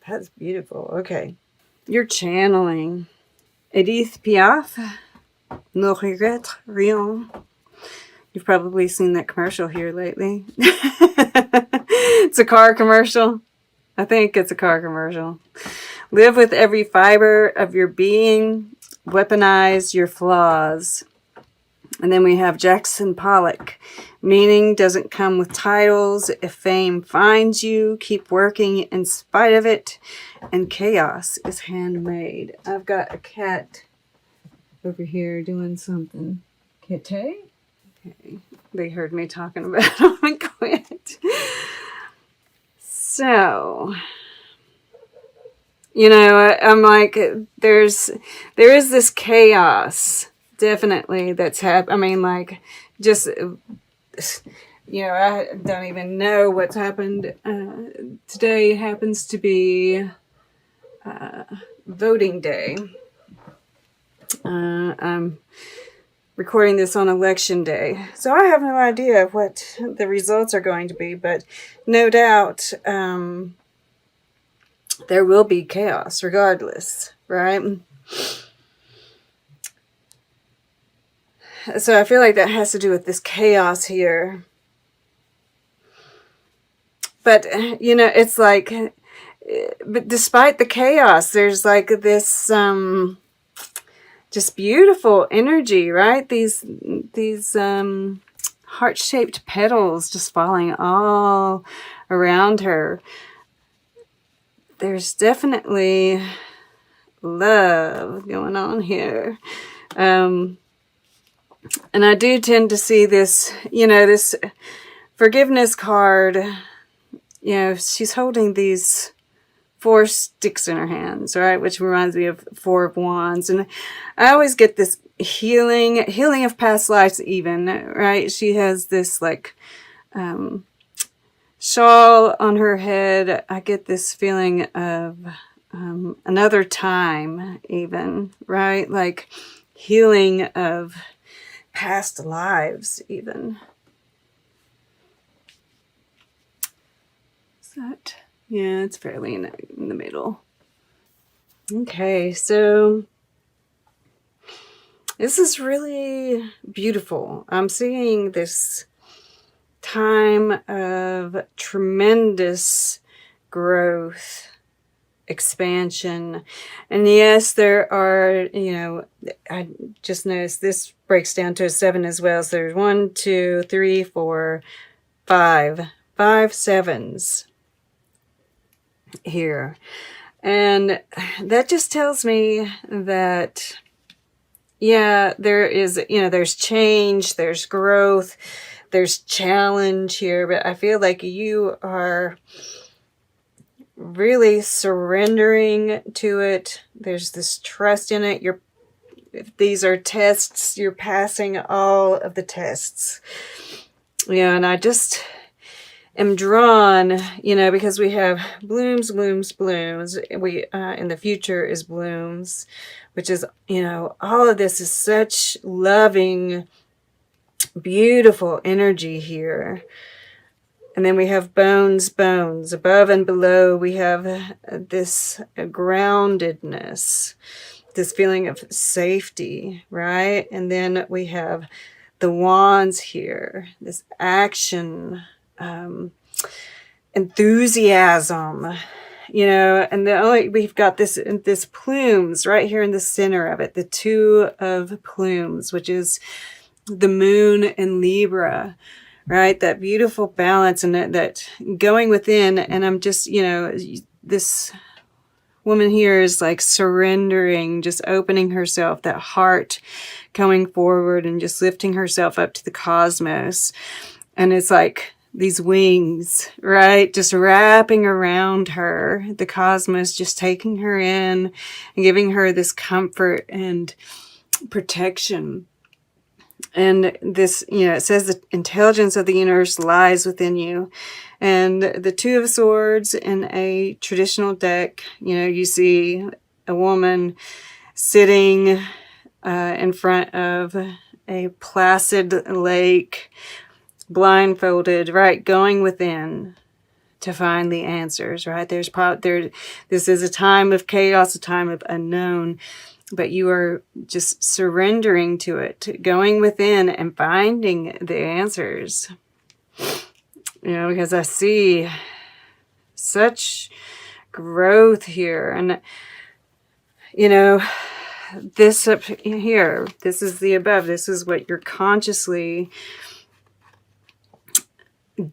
That's beautiful. Okay. You're channeling Edith Piaf, Ne regrette rien. You've probably seen that commercial here lately. It's a car commercial. I think it's a car commercial. Live with every fiber of your being. Weaponize your flaws. And then we have Jackson Pollock. Meaning doesn't come with titles. If fame finds you, keep working in spite of it. And chaos is handmade. I've got a cat over here doing something. Kitty? Okay. They heard me talking about them and quit. So, you know, I'm like, there is this chaos, definitely, that's happening. I mean, like, just, you know, I don't even know what's happened. Today happens to be voting day. I'm recording this on election day, so I have no idea what the results are going to be, but no doubt there will be chaos regardless, right? So I feel like that has to do with this chaos here. But, you know, it's like, but despite the chaos, there's like this just beautiful energy, right? These heart-shaped petals just falling all around her. There's definitely love going on here. And I do tend to see this, you know, this forgiveness card. You know, she's holding these 4 sticks in her hands, right? Which reminds me of 4 of Wands. And I always get this healing of past lives even, right? She has this like shawl on her head. I get this feeling of another time even, right? Like healing of past lives even. Is that... Yeah, it's fairly in the middle. Okay, so this is really beautiful. I'm seeing this time of tremendous growth, expansion. And yes, there are, you know, I just noticed this breaks down to a 7 as well. So there's 1, 2, 3, 4, 5 sevens here. And that just tells me that, yeah, there is, you know, there's change, there's growth, there's challenge here, but I feel like you are really surrendering to it. There's this trust in it. If these are tests, you're passing all of the tests. Yeah, and I just am drawn, you know, because we have blooms. We in the future is blooms, which is, you know, all of this is such loving, beautiful energy here. And then we have bones. Above and below, we have this groundedness, this feeling of safety, right? And then we have the wands here, this action, enthusiasm, you know, and we've got this plumes right here in the center of it, the 2 of plumes, which is the moon in Libra, right? That beautiful balance and that going within. And I'm just, you know, this woman here is like surrendering, just opening herself, that heart coming forward and just lifting herself up to the cosmos. And it's like these wings, right? Just wrapping around her, the cosmos, just taking her in and giving her this comfort and protection. And this, you know, it says the intelligence of the universe lies within you. And the 2 of Swords in a traditional deck, you know, you see a woman sitting in front of a placid lake, blindfolded, right, going within, to find the answers, right? This is a time of chaos, a time of unknown, but you are just surrendering to it, going within and finding the answers. You know, because I see such growth here. And, you know, this up here, this is the above. This is what you're consciously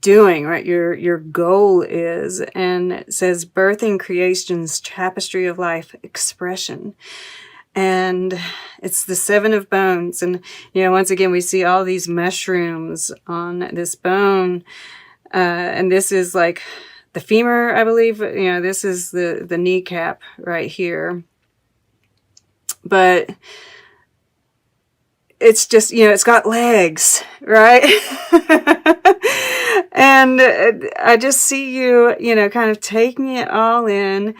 doing, right? Your goal is, and it says birthing creation's tapestry of life expression. And it's the 7 of bones. And, you know, once again, we see all these mushrooms on this bone. And this is like the femur, I believe. You know, this is the kneecap right here. But it's just, you know, it's got legs, right? And I just see you, you know, kind of taking it all in,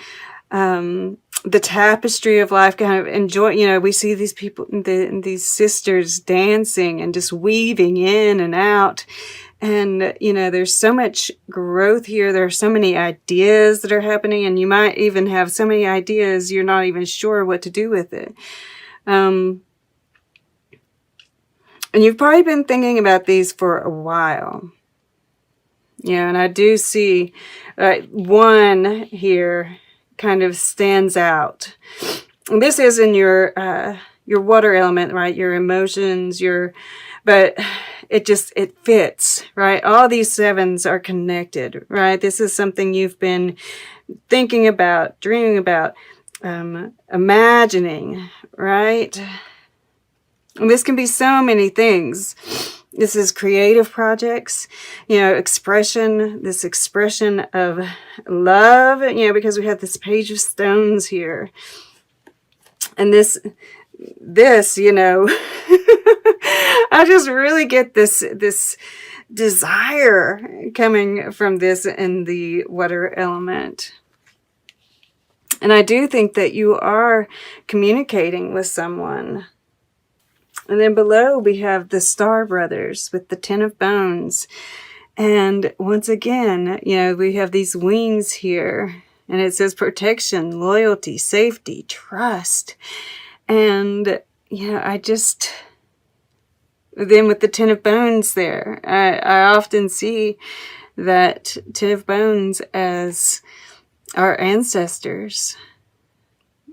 the tapestry of life, kind of enjoy, you know, we see these people, these sisters dancing and just weaving in and out. And, you know, there's so much growth here. There are so many ideas that are happening, and you might even have so many ideas you're not even sure what to do with it. And you've probably been thinking about these for a while. Yeah, and I do see one here kind of stands out. And this is in your water element, right? Your emotions, but it fits, right? All these 7s are connected, right? This is something you've been thinking about, dreaming about, imagining, right? And this can be so many things. This is creative projects, you know, this expression of love, you know, because we have this page of stones here. And this, you know, I just really get this desire coming from this in the water element. And I do think that you are communicating with someone. And then below we have the Star Brothers with the 10 of bones. And once again, you know, we have these wings here. And it says protection, loyalty, safety, trust. And, you know, then with the 10 of bones there, I often see that 10 of bones as our ancestors.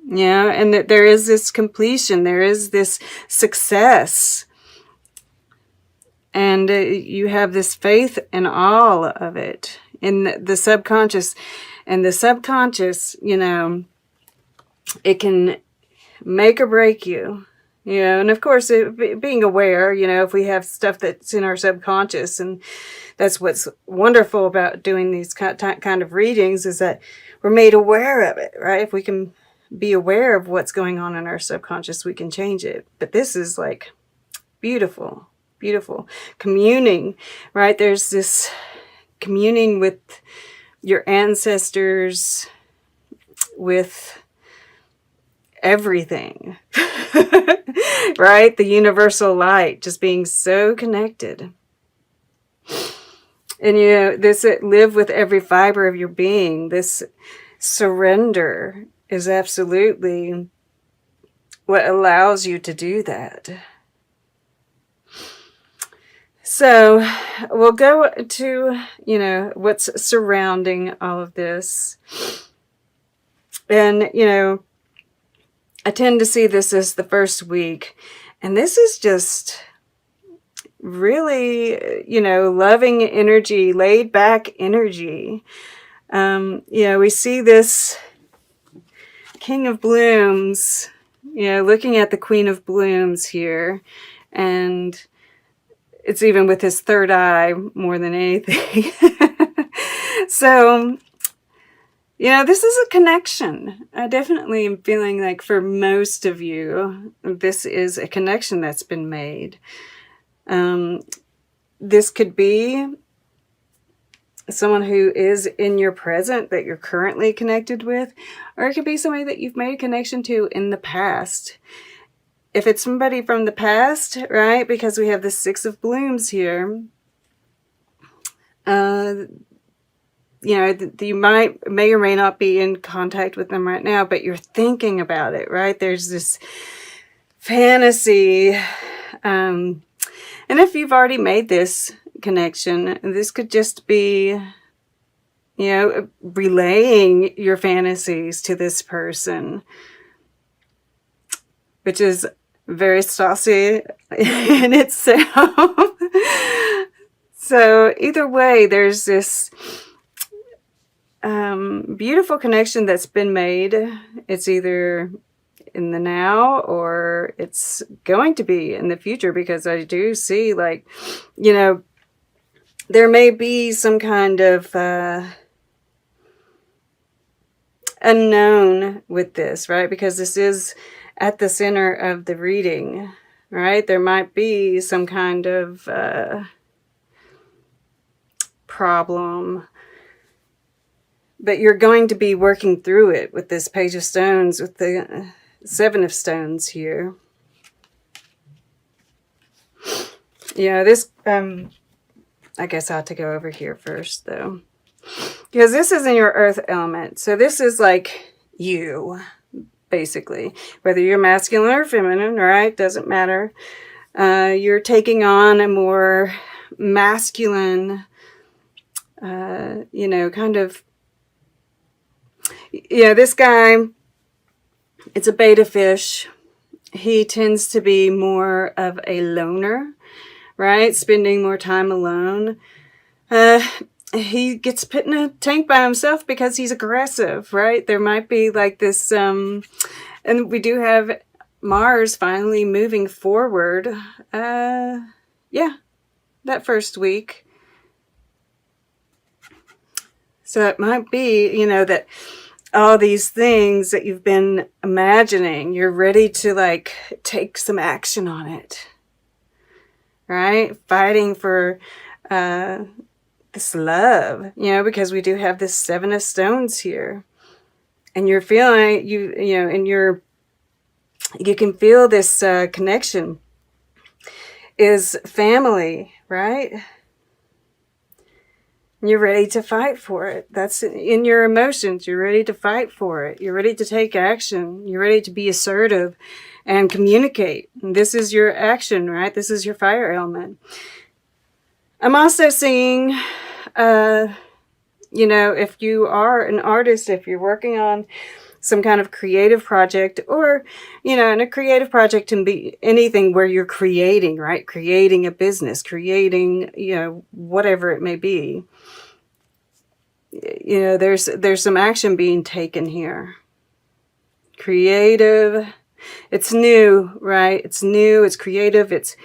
Yeah, and that there is this completion, there is this success, and you have this faith in all of it, in the subconscious. And the subconscious, you know, it can make or break you, you know, and of course, being aware, you know, if we have stuff that's in our subconscious, and that's what's wonderful about doing these kind of readings, is that we're made aware of it, right? If we can be aware of what's going on in our subconscious, we can change it. But this is like beautiful, beautiful communing, right? There's this communing with your ancestors, with everything, right? The universal light, just being so connected. And you know, this live with every fiber of your being, this surrender is absolutely what allows you to do that. So we'll go to, you know, what's surrounding all of this. And, you know, I tend to see this as the first week. And this is just really, you know, loving energy, laid back energy. You know, we see this King of Blooms, you know, looking at the Queen of Blooms here. And it's even with his third eye more than anything. So, you know, this is a connection. I definitely am feeling like for most of you, this is a connection that's been made. This could be someone who is in your present that you're currently connected with, or it could be somebody that you've made a connection to in the past. If it's somebody from the past, right, because we have the 6 of Blooms here, you know, you may or may not be in contact with them right now, but you're thinking about it, right? There's this fantasy. And if you've already made this connection, this could just be, you know, relaying your fantasies to this person, which is very saucy in itself. So either way, there's this beautiful connection that's been made. It's either in the now or it's going to be in the future, because I do see, like, you know, there may be some kind of unknown with this, right? Because this is at the center of the reading, right? There might be some kind of problem, but you're going to be working through it with this Page of Stones, with the Seven of Stones here. Yeah, this, I guess I have to go over here first, though, because this is in your earth element. So this is like you, basically, whether you're masculine or feminine, right? Doesn't matter. You're taking on a more masculine, you know, kind of, yeah, this guy, it's a beta fish. He tends to be more of a loner, right? Spending more time alone. He gets put in a tank by himself because he's aggressive, right? There might be like this, and we do have Mars finally moving forward. Yeah, that first week. So it might be, you know, that all these things that you've been imagining, you're ready to like take some action on it, right? Fighting for this love, you know, because we do have this Seven of Stones here, and you're feeling, you know, and you can feel this connection is family, right? You're ready to fight for it. That's in your emotions. You're ready to fight for it. You're ready to take action. You're ready to be assertive and communicate. And this is your action, right? This is your fire element. I'm also seeing, you know, if you are an artist, if you're working on some kind of creative project, or, you know, and a creative project can be anything where you're creating, right? Creating a business, creating, you know, whatever it may be. You know, there's some action being taken here. Creative. It's new, right? It's new. It's creative. It's,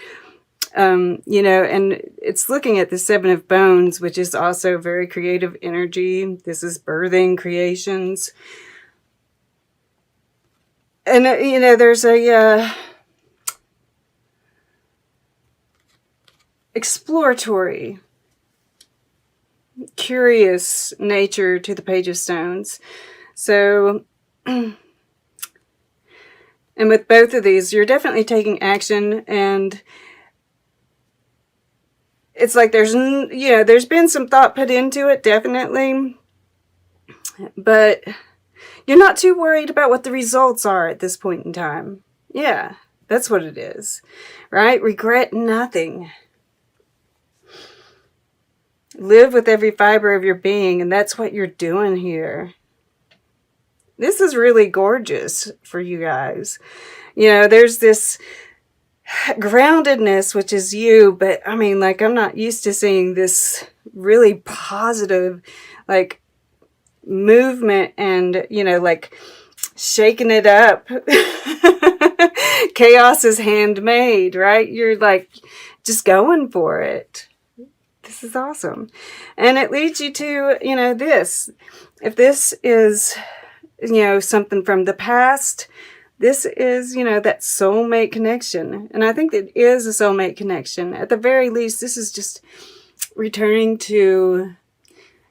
you know, and it's looking at the Seven of Bones, which is also very creative energy. This is birthing creations. And, you know, there's a exploratory, curious nature to the Page of Stones. So, and with both of these, you're definitely taking action, and it's like there's, you know, there's been some thought put into it, definitely, but you're not too worried about what the results are at this point in time. Yeah, that's what it is, right? Regret nothing. Live with every fiber of your being, and that's what you're doing here. This is really gorgeous for you guys. You know, there's this groundedness, which is you, but I mean, like, I'm not used to seeing this really positive, like, movement and, you know, like, shaking it up. Chaos is handmade, right? You're like just going for it. This is awesome. And it leads you to, you know, this. If this is, you know, something from the past, this is, you know, that soulmate connection. And I think it is a soulmate connection. At the very least, this is just returning to,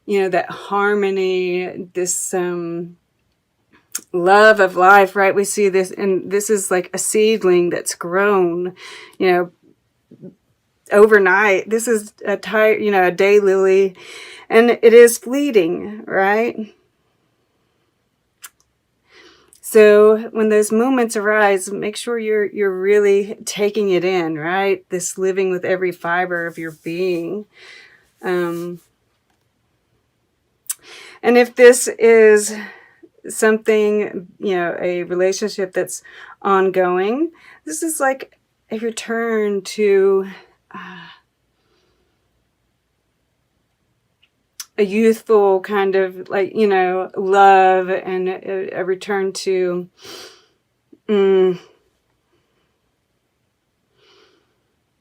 you know, that harmony, this love of life, right? We see this, and this is like a seedling that's grown, you know, overnight. This is a daylily, And it is fleeting, right? So when those moments arise, make sure you're really taking it in, right? This living with every fiber of your being. And if this is something, a relationship that's ongoing, this is like a return to a youthful kind of love, and a return to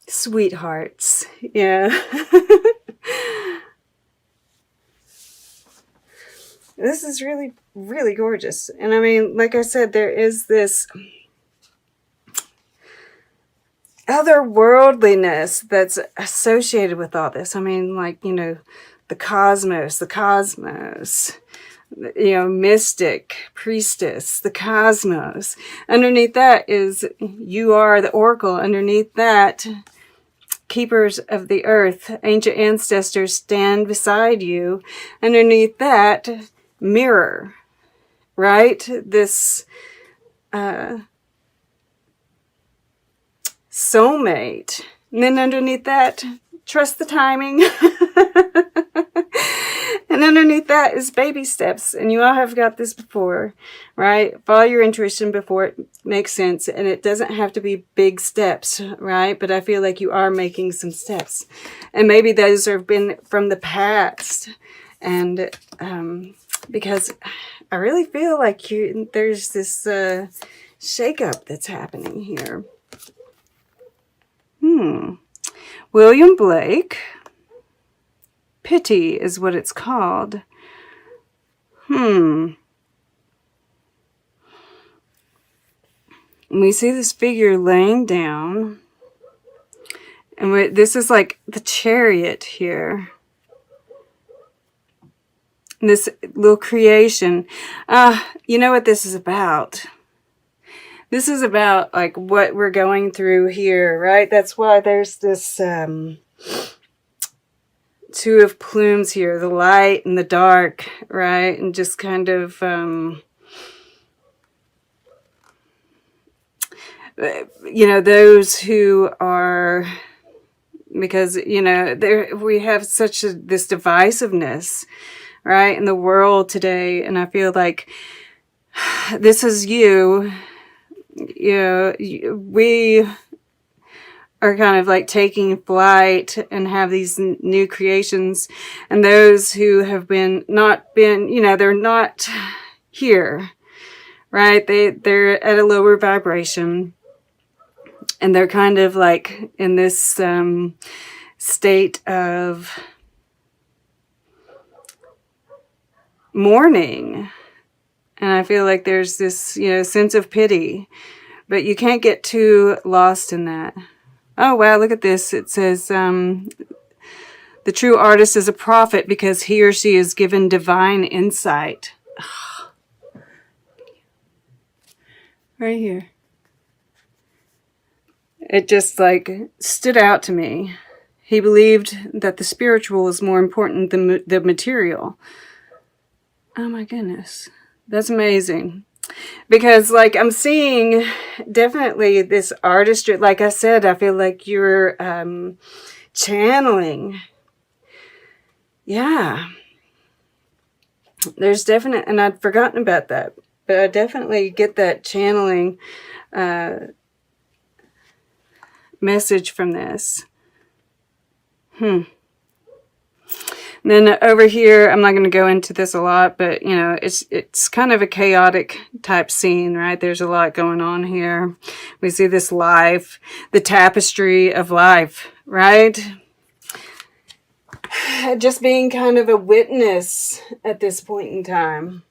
sweethearts. Yeah. This is really, really gorgeous. And I mean, like I said, there is this otherworldliness that's associated with all this. I mean, the cosmos, mystic, priestess, the cosmos. Underneath that is you are the oracle. Underneath that, keepers of the earth, ancient ancestors stand beside you. Underneath that, mirror, right? This soulmate. And then underneath that, trust the timing. And underneath that is baby steps. And you all have got this before, right? Follow your intuition before it makes sense. And it doesn't have to be big steps, right? But I feel like you are making some steps. And maybe those have been from the past. And because I really feel like there's this shakeup that's happening here. William Blake. Pity is what it's called. And we see this figure laying down. And this is like the Chariot here. And this little creation. You know what this is about? This is about like what we're going through here, right? That's why there's this Two of Plumes here, the light and the dark, right? And just kind of those who are, because we have such this divisiveness, right, in the world today. And I feel like this is we are kind of like taking flight and have these new creations, and those who have not been, they're not here, right? They're at a lower vibration, and they're kind of like in this state of mourning. And I feel like there's this, sense of pity, but you can't get too lost in that. Oh, wow, look at this. It says, the true artist is a prophet because he or she is given divine insight. Right here. It just stood out to me. He believed that the spiritual was more important than the material. Oh my goodness. That's amazing. Because I'm seeing definitely this artistry. Like I said, I feel like you're channeling. Yeah. There's definite, and I'd forgotten about that, but I definitely get that channeling message from this. And then over here, I'm not going to go into this a lot, but it's kind of a chaotic type scene, right? There's a lot going on here. We see this life, the tapestry of life, right? Just being kind of a witness at this point in time.